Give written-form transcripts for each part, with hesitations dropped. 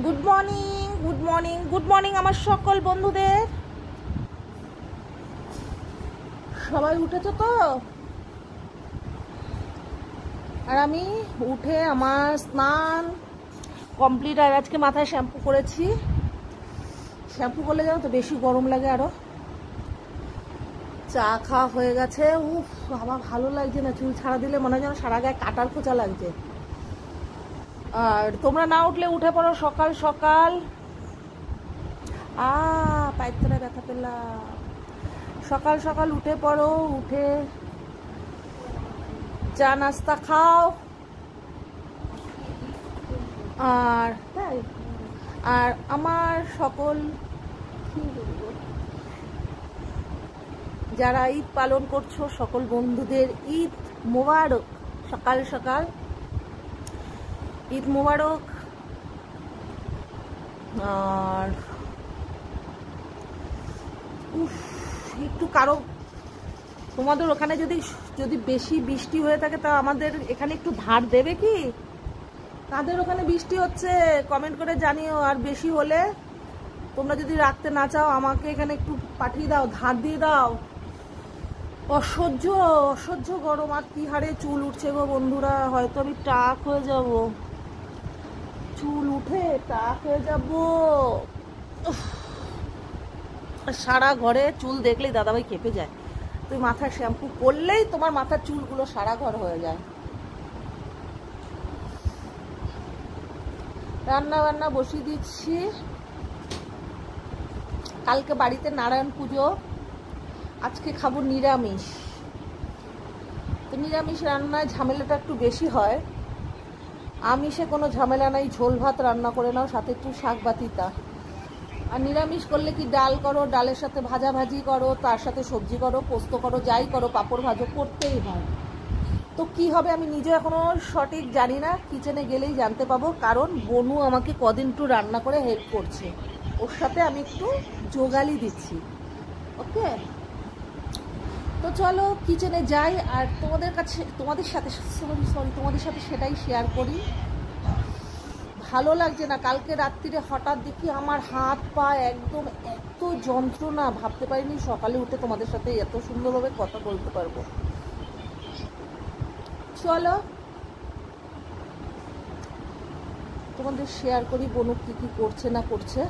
Good morning, good morning, good morning আমার সকল বন্ধুদের। সবাই উঠেছো তো? আর আমি উঠে আমার স্নান কমপ্লিট। আর আজকে মাথায় শ্যাম্পু করেছি। শ্যাম্পু করলে জানো তো বেশি গরম লাগে। আরো চা খাওয়া হয়ে গেছে। উফ, বাবা ভালো লাগছে না। চুল ছাড়া দিলে মনে হয় যেন সারা গায়ে কাটার খোঁচা লাগছে। আর তোমরা না উঠলে উঠে পড়ো সকাল সকাল। পায়ের তলায় ব্যথা পেলাম। সকাল সকাল উঠে পড়ো, উঠে চা নাস্তা খাও। আর আমার সকল যারা ঈদ পালন করছো সকল বন্ধুদের ঈদ মোবারক। সকাল সকাল ঈদ মোবারক। আর একটু কারো তোমাদের ওখানে যদি বেশি বৃষ্টি হয়ে থাকে তা আমাদের এখানে একটু ধার দেবে কি? তাদের ওখানে বৃষ্টি হচ্ছে কমেন্ট করে জানিও। আর বেশি হলে তোমরা যদি রাখতে না চাও আমাকে এখানে একটু পাঠিয়ে দাও, ধার দিয়ে দাও। অসহ্য গরম। আর কি হারে চুল উঠছে গো বন্ধুরা। হয়তো আমি টাক হয়ে যাব। চুল উঠে টাক হয়ে যাব। সারা ঘরে চুল দেখলেই দাদাভাই খেপে যায়। তুই মাথায় শ্যাম্পু করলেই তোমার মাথার চুলগুলো সারা ঘর হয়ে যায়। রান্না বান্না বসিয়ে দিচ্ছি। কালকে বাড়িতে নারায়ণ পুজো, আজকে খাবো নিরামিষ। তো নিরামিষ রান্নায় ঝামেলাটা একটু বেশি হয়। আমিষে কোনো ঝামেলা নাই, ঝোল ভাত রান্না করে নাও, সাথে একটু শাক বাতিতা। আর নিরামিষ করলে কি ডাল করো, ডালের সাথে ভাজা ভাজি করো, তার সাথে সবজি করো, পোস্ত করো, যাই করো, পাঁপড় ভাজো, করতেই হয়। তো কি হবে আমি নিজে এখনো সঠিক জানি না। কিচেনে গেলেই জানতে পাবো। কারণ বনু আমাকে কদিন একটু রান্না করে হেল্প করছে, ওর সাথে আমি একটু যোগালি দিচ্ছি। ওকে, তো চলো কিচেনে যাই। আর তোমাদের সাথে সেটাই শেয়ার করি। ভালো লাগছে না। কালকে রাত্রিরে হঠাৎ দেখি আমার হাত পা একদম এত যন্ত্রণা, ভাবতে পারিনি সকালে উঠে তোমাদের সাথে এত সুন্দরভাবে কথা বলতে পারবো। চলো তোমাদের শেয়ার করি বনু কি কি করছে না করছে।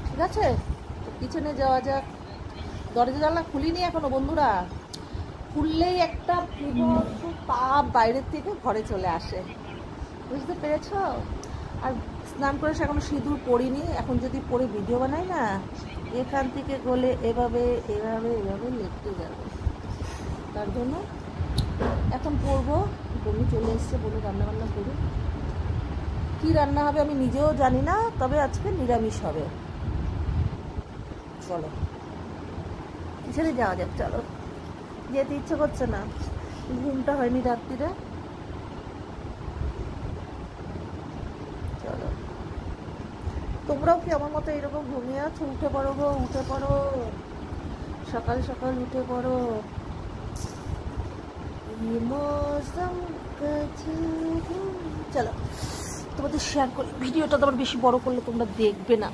ঠিক আছে, তো কিচেনে যাওয়া যাক। দরজা জানলা খুলিনি এখনো বন্ধুরা। খুললেই একটা তাপ বাইরের থেকে ঘরে চলে আসে, বুঝতে পেরেছ? আর স্নান করে এখনো সিঁদুর পরিনি। এখন যদি পরে ভিডিও বানাই না, এখান থেকে গলে এভাবে এভাবে এভাবে লেপটে যাবে। তার জন্য এখন পরবো। বনু চলে এসছে, বনু রান্না বান্না করুক। কি রান্না হবে আমি নিজেও জানি না, তবে আজকে নিরামিষ হবে। চলো কিচেনে যাওয়া যাক। চলো, যেতে ইচ্ছে করছে না, ঘুমটা হয়নি রাত্রিরে। চলো, তোমরাও কি আমার মতো এরকম ঘুমিয়ে আছো? উঠে পড়ো গো, উঠে পড়ো, সকাল সকাল উঠে পড়ো। চলো তোমাদের শেয়ার করি। ভিডিওটা তোমার বেশি বড় করলে তোমরা দেখবে না।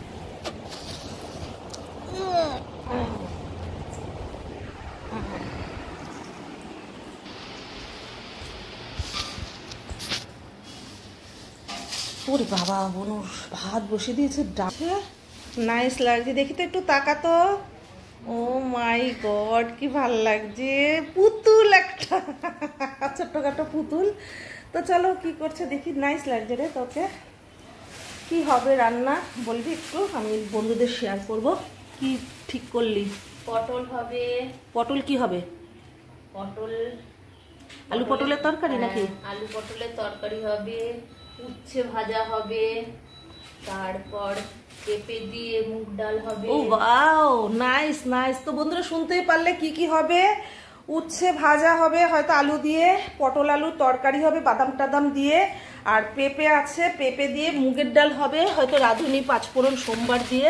ওরে বাবা, বনুর ভাত বসে দিয়েছে ডাকে। নাইস লাগছে, দেখি তো একটু তাকাতো। ও মাই গড, কি ভাল লাগছে। পুতুল একটা, ছোট্টখাটো পুতুল। তো চলো কি করছে দেখি। নাইস লাগছে রে। তোকে কি হবে রান্না বলবি একটু, আমি বন্ধুদের শেয়ার করব। কি ঠিক করলি? পটল হবে। পটল কি হবে? পটল, আলু পটলের তরকারি নাকি? আলু পটলের তরকারি হবে, উচ্ছে ভাজা হবে, তারপর পেঁপে দিয়ে মুগ ডাল হবে। ও ওয়াও, নাইস নাইস। তো বন্ধুরা শুনতেই পারলে কি কি হবে। উচ্ছে ভাজা হবে হয়তো আলু দিয়ে, পটল আলুর তরকারি হবে বাদাম টাদাম দিয়ে, আর পেঁপে আছে, পেঁপে দিয়ে মুগের ডাল হবে হয়তো রাঁধুনি পাঁচফোড়ন সোমবার দিয়ে।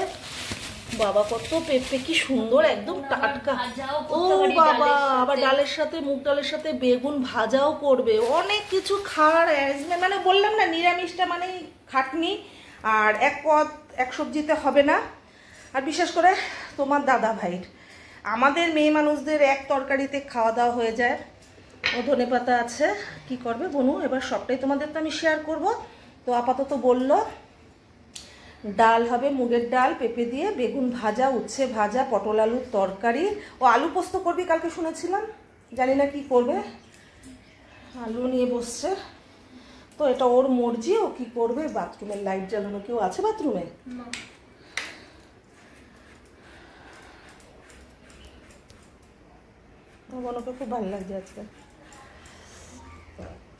বাবা কত পেঁপে, কি সুন্দর একদম টাটকা। ও বাবা, আবার ডালের সাথে, মুগ ডালের সাথে বেগুন ভাজাও করবে, অনেক কিছু খাওয়ার অ্যারেঞ্জমেন্ট। মানে বললাম না, নিরামিষটা মানে খাটনি, আর এক পদ এক সবজিতে হবে না। আর বিশেষ করে তোমার দাদা ভাইয়ের, আমাদের মেয়ে মানুষদের এক তরকারিতে খাওয়া দাওয়া হয়ে যায়। ও ধনেপাতা আছে, কি করবে বনু, এবার সবটাই তোমাদের তো আমি শেয়ার করব। তো আপাতত বললো ডাল হবে, মুগের ডাল, পেঁপে দিয়ে, বেগুন ভাজা, উচ্ছে ভাজা, পটল আলুর তরকারি। ও আলু পোস্ত করবি কালকে শুনেছিলাম, জানি না কি করবে, আলু নিয়ে বসছে। তো এটা ওর মর্জি, ও কি করবে। বাথরুমের লাইট জ্বালানো, কেউ আছে বাথরুমে? বোনকে খুব ভালো লাগছে আজকে।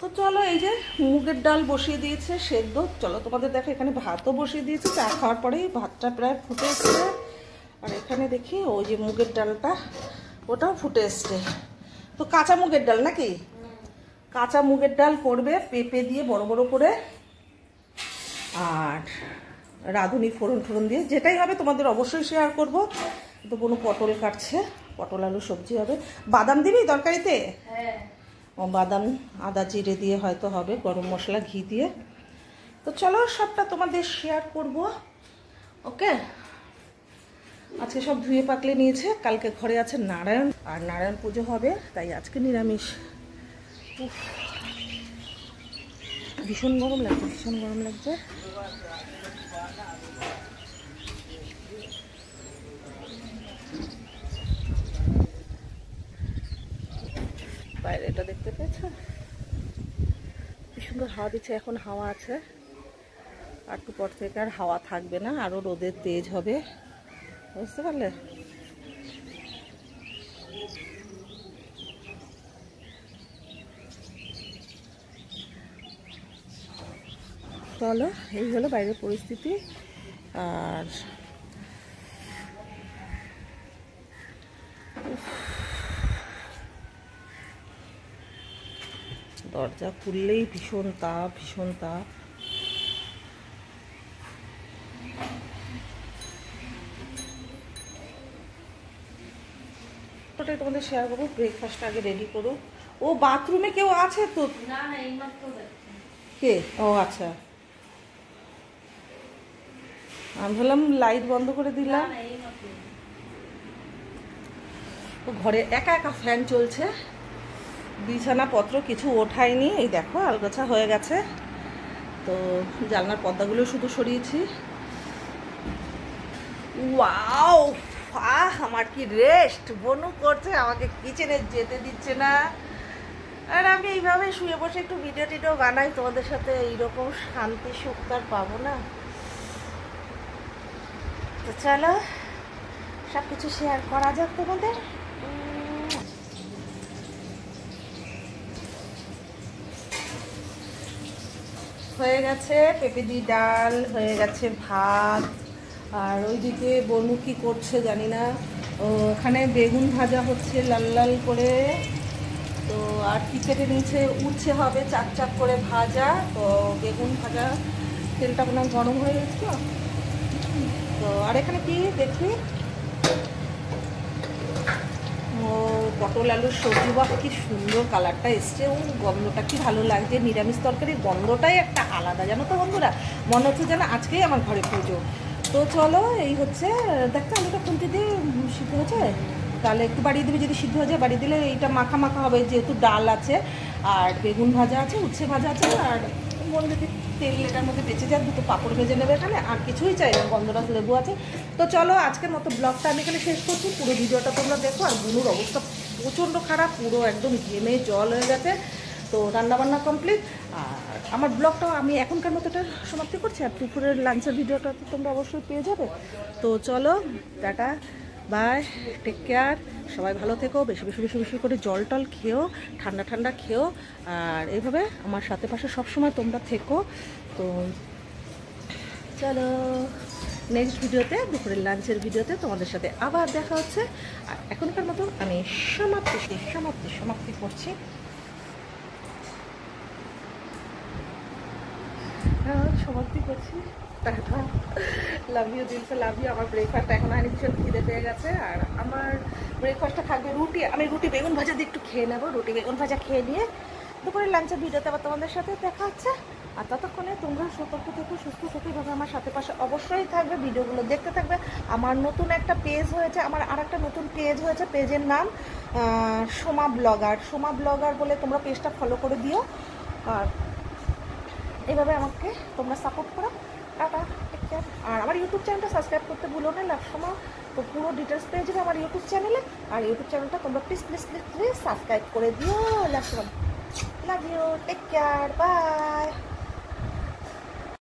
তো চলো, এই যে মুগের ডাল বসিয়ে দিয়েছে সেদ্ধ। চলো তোমাদের দেখো, এখানে ভাতও বসিয়ে দিয়েছে, চা খাওয়ার পরেই ভাতটা প্রায় ফুটে এসছে। আর এখানে দেখি ওই যে মুগের ডালটা, ওটাও ফুটে এসছে। তো কাঁচা মুগের ডাল নাকি? কাঁচা মুগের ডাল করবে পেঁপে দিয়ে বড় বড় করে, আর রাঁধুনি ফোড়ন ফোড়ন দিয়ে, যেটাই হবে তোমাদের অবশ্যই শেয়ার করব। তো কোনো পটল কাটছে, পটল আলু সবজি হবে। বাদাম দিবি তরকারিতে? ও বাদাম আদা জিরে দিয়ে হয়তো হবে, গরম মশলা ঘি দিয়ে। তো চলো সবটা তোমাদের শেয়ার করব। ওকে, আজকে সব ধুয়ে পাকলে নিয়েছে, কালকে ঘরে আছে নারায়ণ, আর নারায়ণ পুজো হবে, তাই আজকে নিরামিষ। ভীষণ গরম লাগছে, ভীষণ গরম লাগছে। বাইরেটা দেখতে পেয়েছো, কি সুন্দর হাওয়া দিচ্ছে। এখন হাওয়া আছে, আর একটু পর থেকে আর হাওয়া থাকবে না, আরো রোদের তেজ হবে, বুঝতে পারলে? চলো, এই হলো বাইরের পরিস্থিতি। আর দরজা খুললেই ভীষণ তাপ, ভীষণ তাপ। ওটাই তোমাদের শেয়ার করবো। ব্রেকফাস্ট আগে রেডি করো। ও বাথরুমে কেউ আছে তো? না না, এইমাত্র কে? ও আচ্ছা, আমি ভাবলাম লাইট বন্ধ করে দিলাম। ঘরে একা একা ফ্যান চলছে, বিছানাপত্র কিছু ওঠায়নি। এই দেখো আলগোছা হয়ে গেছে, তো জানলার পর্দাগুলো শুধু সরিয়েছি। ওয়াও, আমার কি রেস্ট। বনু করছে, আমাকে কিচেনে যেতে দিচ্ছে না। আর আমি এইভাবে শুয়ে বসে একটু ভিডিও টিডিও বানাই তোমাদের সাথে, এইরকম শান্তি সুখ তার পাবো না। তো চলো সব কিছু শেয়ার করা যাক তোমাদের। হয়ে গেছে পেঁপে দিয়ে ডাল, হয়ে গেছে ভাত। আর ওইদিকে বনু কি করছে জানি না, ওখানে বেগুন ভাজা হচ্ছে লাল লাল করে। তো আর কি কেটে নিচে উচ্ছে হবে চাক চাক করে ভাজা। তো বেগুন ভাজা, তেলটা মনে গরম হয়ে গেছে। তো আর এখানে কি দেখি, ও পটল আলুর সবজি। বা কি সুন্দর কালারটা এসছে, ও গন্ধটা কি ভালো লাগছে। নিরামিষ তরকারির গন্ধটাই একটা আলাদা, জানো তো বন্ধুরা, মনে হচ্ছে যেন আজকেই আমার ঘরে পুজো। তো চলো, এই হচ্ছে, দেখতে আলুটা খুন্তি দিয়ে সিদ্ধ হয়েছে, তাহলে একটু বাড়িয়ে দিবি, যদি সিদ্ধ হয়ে যায় বাড়িয়ে দিলে এইটা মাখা মাখা হবে, যেহেতু ডাল আছে আর বেগুন ভাজা আছে, উচ্ছে ভাজা আছে। আর মন যদি তেল এটার মধ্যে বেঁচে যায়, দুটো পাঁপড় ভেজে নেবে এখানে, আর কিছুই চাই না, গন্ধরাজ লেবু আছে। তো চলো আজকের মতো ব্লগটা আমি এখানে শেষ করছি। পুরো ভিডিওটা তোমরা দেখো। আর বুনুর অবস্থা প্রচণ্ড খারাপ, পুরো একদম ঘেমে জল হয়ে গেছে। তো রান্নাবান্না কমপ্লিট। আর আমার ব্লগটাও আমি এখনকার মতো এটা সমাপ্তি করছি। আর দুপুরের লাঞ্চের ভিডিওটা তো তোমরা অবশ্যই পেয়ে যাবে। তো চলো, টাটা, বাই, টেক কেয়ার, সবাই ভালো থেকো। বেশি বেশি বেশি বেশি করে জল টল খেও, ঠান্ডা ঠান্ডা খেও। আর এইভাবে আমার সাথে পাশে সবসময় তোমরা থেকো। তো চলো, নেক্সট ভিডিওতে, দুপুরের লাঞ্চের ভিডিওতে তোমাদের সাথে আবার দেখা হচ্ছে। আর এখনকার মতো আমি সমাপ্তি করছি। সমাপ্তি করছি। টাটা, লাভ ইউ দিলসে লাভ ইউ। আমার ব্রেকফাস্ট এখন হয়নি, ভীষণ খিদে পেয়ে গেছে। আর আমার ব্রেকফাস্টটা থাকবে রুটি। আমি রুটি বেগুন ভাজা দিয়ে একটু খেয়ে নেবো। রুটি বেগুন ভাজা খেয়ে নিয়ে দুপুরে লাঞ্চের ভিডিওতে আবার তোমাদের সাথে দেখা হচ্ছে। আর ততক্ষণে তোমরা সতর্ক থেকো, সুস্থ থেকো, এভাবে আমার সাথে পাশে অবশ্যই থাকবে, ভিডিওগুলো দেখতে থাকবে। আমার নতুন একটা পেজ হয়েছে, আমার আর একটা নতুন পেজ হয়েছে, পেজের নাম সোমা ব্লগার। সোমা ব্লগার বলে তোমরা পেজটা ফলো করে দিও। আর এইভাবে আমাকে তোমরা সাপোর্ট করো। Tata, take care. আর আমার ইউটিউব চ্যানেলটা সাবস্ক্রাইব করতে ভুলো না, লাভ সোমা। তো পুরো ডিটেলস পেয়ে যাবে আমার ইউটিউব চ্যানেলে। আর ইউটিউব চ্যানেলটা তোমরা please please please please subscribe করে দিও। Love Soma, love you, take care, by.